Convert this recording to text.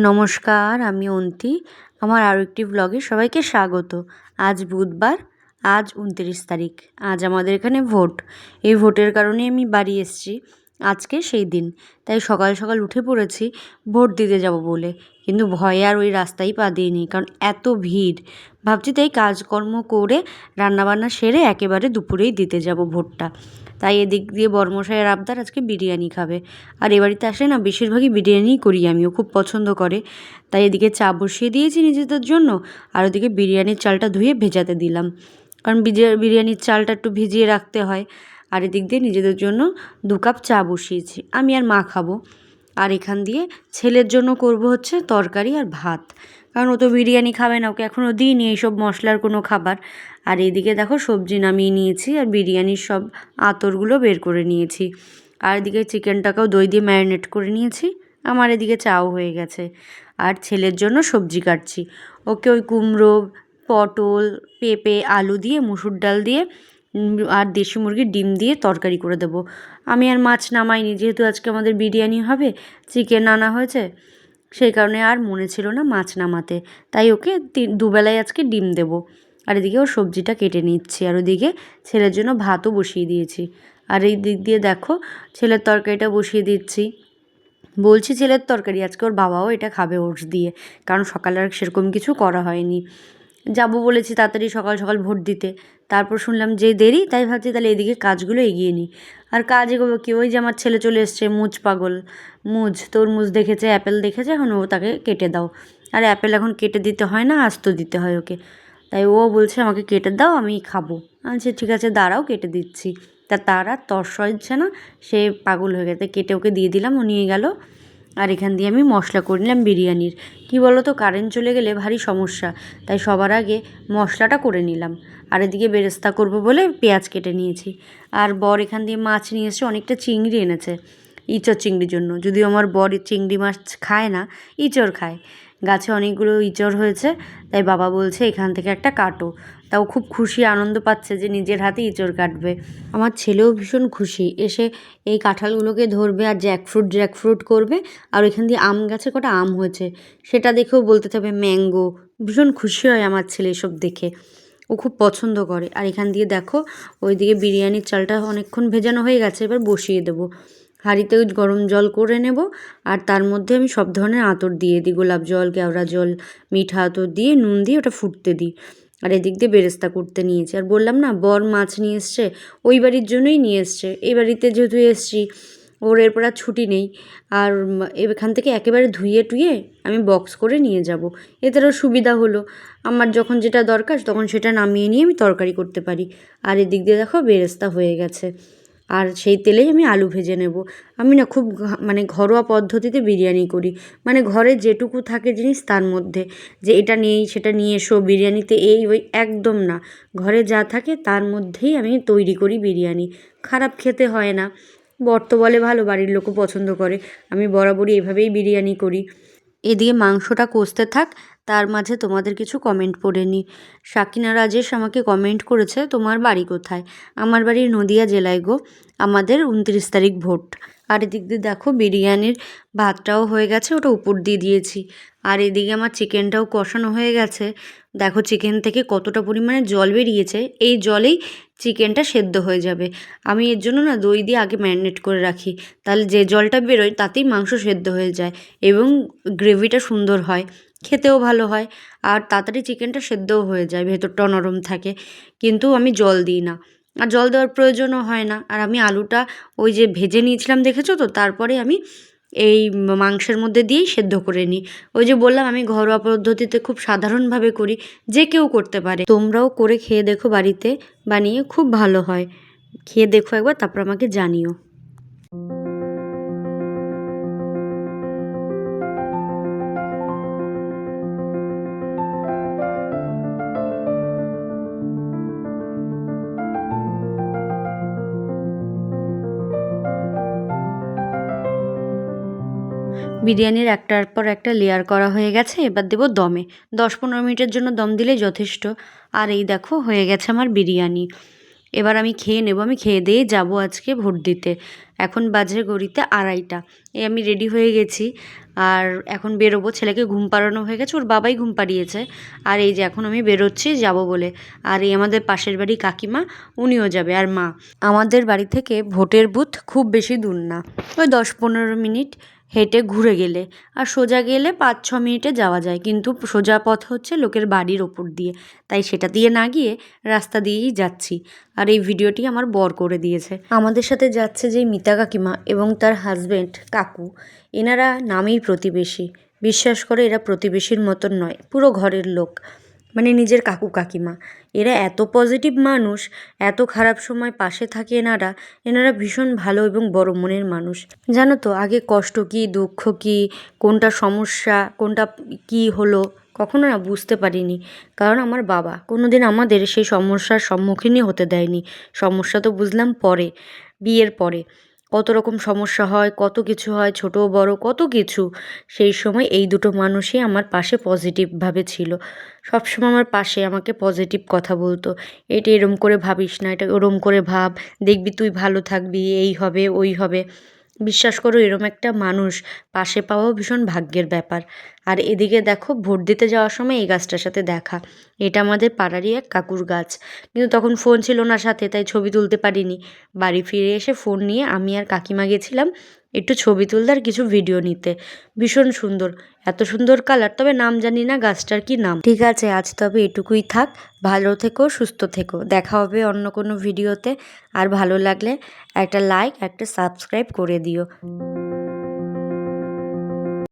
নমস্কার, আমি অন্তি। আমার আরও একটি ব্লগে সবাইকে স্বাগত। আজ বুধবার, আজ ২৯ তারিখ। আজ আমাদের এখানে ভোট। এই ভোটের কারণে আমি বাড়ি এসেছি। আজকে সেই দিন, তাই সকাল সকাল উঠে পড়েছি ভোট দিতে যাব বলে। কিন্তু ভয়ে আর ওই রাস্তায় পা দিইনি, কারণ এত ভিড়। ভাবছি তাই কাজকর্ম করে রান্নাবান্না সেরে একেবারে দুপুরেই দিতে যাব ভোটটা। তাই এদিক দিয়ে বড়মশাইয়ের আবদার আজকে বিরিয়ানি খাবে। আর এ বাড়িতে আসলে না বেশিরভাগই বিরিয়ানিই করি, আমিও খুব পছন্দ করে। তাই এদিকে চা বসিয়ে দিয়েছি নিজেদের জন্য, আর ওদিকে বিরিয়ানির চালটা ধুয়ে ভেজাতে দিলাম, কারণ বিরিয়ানির চালটা একটু ভিজিয়ে রাখতে হয়। আর এদিক দিয়ে নিজেদের জন্য 2 কাপ চা বসিয়েছি, আমি আর মা খাবো। আর এখান দিয়ে ছেলের জন্য করব হচ্ছে তরকারি আর ভাত, কারণ ও তো বিরিয়ানি খাবে না, ওকে এখনও দিইনি এইসব মশলার কোনো খাবার। আর এদিকে দেখো সবজি নামিয়ে নিয়েছি, আর বিরিয়ানির সব আঁতরগুলো বের করে নিয়েছি। আর এদিকে চিকেনটাকেও দই দিয়ে ম্যারিনেট করে নিয়েছি। আমার এদিকে চাও হয়ে গেছে। আর ছেলের জন্য সবজি কাটছি, ওকে ওই কুমড়ো, পটল, পেঁপে, আলু দিয়ে, মুসুর ডাল দিয়ে আর দেশি মুরগির ডিম দিয়ে তরকারি করে দেবো। আমি আর মাছ নামাইনি, যেহেতু আজকে আমাদের বিরিয়ানি হবে, চিকেন আনা হয়েছে, সেই কারণে আর মনে ছিল না মাছ নামাতে। তাই ওকে দুবেলায় আজকে ডিম দেবো। আর এদিকে ও সবজিটা কেটে নিচ্ছি, আর ওদিকে ছেলের জন্য ভাতও বসিয়ে দিয়েছি। আর এই দিক দিয়ে দেখো ছেলের তরকারিটা বসিয়ে দিচ্ছি। বলছি ছেলের তরকারি, আজকে ওর বাবাও এটা খাবে ওটস দিয়ে, কারণ সকালে আর সেরকম কিছু করা হয়নি। যাব বলেছি তাড়াতাড়ি সকাল সকাল ভোট দিতে, তারপর শুনলাম যে দেরি, তাই ভাবছি তাহলে এদিকে কাজগুলো এগিয়ে নিই। আর কাজ এগোবো কি, ওই যে আমার ছেলে চলে এসছে, মুজ পাগল। তরমুজ দেখেছে, অ্যাপেল দেখেছে, এখন ও তাকে কেটে দাও। আর অ্যাপেল এখন কেটে দিতে হয় না, আস্ত দিতে হয় ওকে। তাই ও বলছে আমাকে কেটে দাও, আমি খাবো। আচ্ছা ঠিক আছে দাঁড়াও, কেটে দিচ্ছি। তার আর তর সইছে না, সে পাগল হয়ে গেছে। কেটে ওকে দিয়ে দিলাম, ও নিয়ে গেল। আর এখান দিয়ে আমি মশলা করে নিলাম বিরিয়ানির। কী বলো তো, কারেন্ট চলে গেলে ভারী সমস্যা, তাই সবার আগে মশলাটা করে নিলাম। আর এদিকে বেরেস্তা করব বলে পেঁয়াজ কেটে নিয়েছি। আর বর এখান দিয়ে মাছ নিয়ে এসে অনেকটা চিংড়ি এনেছে, ইঁচড় চিংড়ির জন্য। যদিও আমার বর চিংড়ি মাছ খায় না, ইঁচড় খায়। গাছে অনেকগুলো ইঁচড় হয়েছে, তাই বাবা বলছে এখান থেকে একটা কাটো। তাও খুব খুশি, আনন্দ পাচ্ছে যে নিজের হাতে ইঁচড় কাটবে। আমার ছেলেও ভীষণ খুশি, এসে এই কাঁঠালগুলোকে ধরবে আর জ্যাকফ্রুট করবে। আর ওইখান দিয়ে আম গাছে কটা আম হয়েছে, সেটা দেখেও বলতে থাকবে ম্যাঙ্গো। ভীষণ খুশি হয় আমার ছেলে এসব দেখে, ও খুব পছন্দ করে। আর এখান দিয়ে দেখো ওইদিকে বিরিয়ানির চালটা অনেকক্ষণ ভেজানো হয়ে গেছে, এবার বসিয়ে দেবো। হাঁড়িতে গরম জল করে নেব, আর তার মধ্যে আমি সব ধরনের আঁতর দিয়ে দিই, গোলাপ জল, কেওড়া জল, মিঠা আঁতর দিয়ে নুন দিয়ে ওটা ফুটতে দিই। আর এদিক দিয়ে বেরেস্তা করতে নিয়েছি। আর বললাম না বর মাছ নিয়ে এসছে, ওই বাড়ির জন্যই নিয়ে এসছে। এই বাড়িতে যেহেতু এসছি, ওর এরপর আর ছুটি নেই। আর এখান থেকে একেবারে ধুয়ে টুয়ে আমি বক্স করে নিয়ে যাব, এতেও সুবিধা হলো। আমার যখন যেটা দরকার তখন সেটা নামিয়ে নিয়ে আমি তরকারি করতে পারি। আর এদিক দিয়ে দেখো বেরেস্তা হয়ে গেছে। আর সেই তেলেই আমি আলু ভেজে নেব। আমি না খুব মানে ঘরোয়া পদ্ধতিতে বিরিয়ানি করি, মানে ঘরে যেটুকু থাকে জিনিস তার মধ্যে, যে এটা নেই সেটা নিয়ে এসো বিরিয়ানিতে, এই ওই একদম না। ঘরে যা থাকে তার মধ্যেই আমি তৈরি করি বিরিয়ানি। খারাপ খেতে হয় না। বর তো বলে ভালো, বাড়ির লোকও পছন্দ করে। আমি বরাবরই এভাবেই বিরিয়ানি করি। এদিকে মাংসটা কষতে থাক, তার মাঝে তোমাদের কিছু কমেন্ট পড়ে নিই। সাকিনা রাজেশ আমাকে কমেন্ট করেছে, তোমার বাড়ি কোথায়? আমার বাড়ি নদিয়া জেলায় গো, আমাদের 29 তারিখ ভোট। আর এদিক দিয়ে দেখো বিরিয়ানির ভাতটাও হয়ে গেছে, ওটা উপর দিয়ে দিয়েছি। আর এদিকে আমার চিকেনটাও কষানো হয়ে গেছে। দেখো চিকেন থেকে কতটা পরিমাণে জল বেরিয়েছে, এই জলেই চিকেনটা সেদ্ধ হয়ে যাবে। আমি এর জন্য না দই দিয়ে আগে ম্যারিনেট করে রাখি, তাহলে যে জলটা বেরোয় তাতেই মাংস সেদ্ধ হয়ে যায়, এবং গ্রেভিটা সুন্দর হয়, খেতেও ভালো হয়। আর তাড়াতাড়ি চিকেনটা সেদ্ধও হয়ে যায়, ভেতরটাও নরম থাকে। কিন্তু আমি জল দিই না, আর জল দেওয়ার প্রয়োজনও হয় না। আর আমি আলুটা ওই যে ভেজে নিয়েছিলাম দেখেছো তো, তারপরে আমি এই মাংসের মধ্যে দিয়েই সেদ্ধ করে নিই। ওই যে বললাম আমি ঘরোয়া পদ্ধতিতে খুব সাধারণভাবে করি, যে কেউ করতে পারে। তোমরাও করে খেয়ে দেখো, বাড়িতে বানিয়ে খুব ভালো হয়। খেয়ে দেখো একবার, তারপর আমাকে জানিও। বিরিয়ানির একটার পর একটা লেয়ার করা হয়ে গেছে, এবার দেবো দমে। 10-15 মিনিটের জন্য দম দিলেই যথেষ্ট। আর এই দেখো হয়ে গেছে আমার বিরিয়ানি। এবার আমি খেয়ে নেব, আমি খেয়ে দিয়েই যাবো আজকে ভোট দিতে। এখন বাজে ঘড়িতে 2:30। এই আমি রেডি হয়ে গেছি আর এখন বেরোবো। ছেলেকে ঘুম পাড়ানো হয়ে গেছে, ওর বাবাই ঘুম পাড়িয়েছে। আর এই যে এখন আমি বেরোচ্ছি যাব বলে। আর এই আমাদের পাশের বাড়ি কাকিমা, উনিও যাবে, আর মা। আমাদের বাড়ি থেকে ভোটের বুথ খুব বেশি দূর না, ওই 10-15 মিনিট হেঁটে ঘুরে গেলে, আর সোজা গেলে 5-6 মিনিটে যাওয়া যায়। কিন্তু সোজা পথ হচ্ছে লোকের বাড়ির ওপর দিয়ে, তাই সেটা দিয়ে না গিয়ে রাস্তা দিয়েই যাচ্ছি। আর এই ভিডিওটি আমার বর করে দিয়েছে। আমাদের সাথে যাচ্ছে যে মিতা কাকিমা এবং তার হাজব্যান্ড কাকু, এনারা নামেই প্রতিবেশী। বিশ্বাস করে, এরা প্রতিবেশীর মতন নয়, পুরো ঘরের লোক, মানে নিজের কাকু কাকিমা। এরা এত পজিটিভ মানুষ, এত খারাপ সময় পাশে থাকে এনারা। এনারা ভীষণ ভালো এবং বড় মনের মানুষ। জানো তো, আগে কষ্ট কী, দুঃখ কী, কোনটা সমস্যা, কোনটা কী হলো, কখনো না বুঝতে পারিনি। কারণ আমার বাবা কোনো দিন আমাদের সেই সমস্যার সম্মুখীনই হতে দেয়নি। সমস্যা তো বুঝলাম পরে, বিয়ের পরে। কত রকম সমস্যা হয়, কত কিছু হয়, ছোট বড় কত কিছু। সেই সময় এই দুটো মানুষই আমার পাশে পজিটিভভাবে ছিল। সবসময় আমার পাশে আমাকে পজিটিভ কথা বলতো। এটা এরম করে ভাবিস না, এটা ওরম করে ভাব, দেখবি তুই ভালো থাকবি, এই হবে ওই হবে। বিশ্বাস করো, এরম একটা মানুষ পাশে পাওয়াও ভীষণ ভাগ্যের ব্যাপার। আর এদিকে দেখো, ভোট দিতে যাওয়ার সময় এই গাছটার সাথে দেখা। এটা আমাদের পাড়ারই এক কাকুর গাছ, কিন্তু তখন ফোন ছিল না সাথে, তাই ছবি তুলতে পারিনি। বাড়ি ফিরে এসে ফোন নিয়ে আমি আর কাকিমা গেছিলাম একটু ছবি তুলতে আর কিছু ভিডিও নিতে। ভীষণ সুন্দর, এত সুন্দর কালার, তবে নাম জানি না গাছটার কি নাম। ঠিক আছে, আজ তবে এটুকুই থাক। ভালো থেকো, সুস্থ থেকো, দেখা হবে অন্য কোনো ভিডিওতে। আর ভালো লাগলে একটা লাইক, একটা সাবস্ক্রাইব করে দিও।